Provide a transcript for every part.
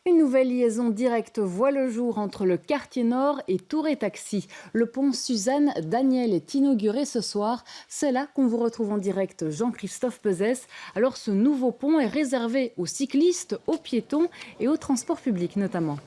Une nouvelle liaison directe voit le jour entre le quartier nord et Tour et Taxi. Le pont Suzanne Daniel est inauguré ce soir. C'est là qu'on vous retrouve en direct, Jean-Christophe Pezès. Alors ce nouveau pont est réservé aux cyclistes, aux piétons et aux transports publics notamment.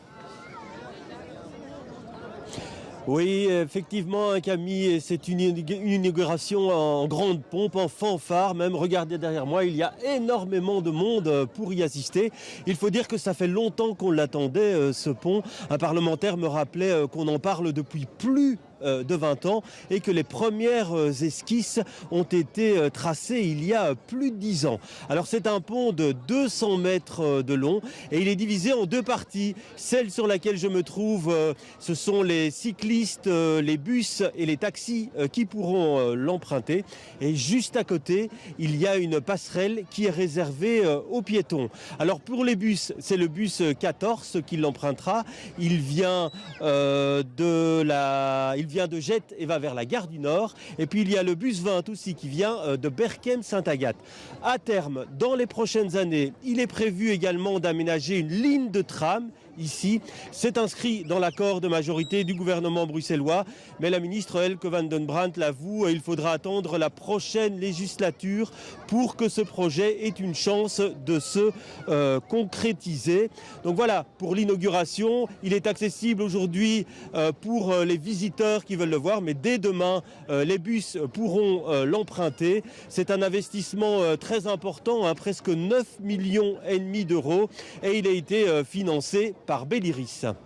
Oui, effectivement, hein, Camille, c'est une inauguration en grande pompe, en fanfare même. Regardez derrière moi, il y a énormément de monde pour y assister. Il faut dire que ça fait longtemps qu'on l'attendait, ce pont. Un parlementaire me rappelait qu'on en parle depuis plus de 20 ans et que les premières esquisses ont été tracées il y a plus de 10 ans. Alors c'est un pont de 200 mètres de long et il est divisé en deux parties. Celle sur laquelle je me trouve, ce sont les cyclistes, les bus et les taxis qui pourront l'emprunter. Et juste à côté, il y a une passerelle qui est réservée aux piétons. Alors pour les bus, c'est le bus 14 qui l'empruntera. Il vient de Jette et va vers la gare du Nord. Et puis il y a le bus 20 aussi qui vient de Berchem-Sainte-Agathe. À terme, dans les prochaines années, il est prévu également d'aménager une ligne de tram ici. C'est inscrit dans l'accord de majorité du gouvernement bruxellois. Mais la ministre Elke van den Brandt l'avoue, il faudra attendre la prochaine législature pour que ce projet ait une chance de se concrétiser. Donc voilà, pour l'inauguration, il est accessible aujourd'hui pour les visiteurs qui veulent le voir, mais dès demain, les bus pourront l'emprunter. C'est un investissement très important, hein, presque 9,5 millions d'euros, et il a été financé par Belliris.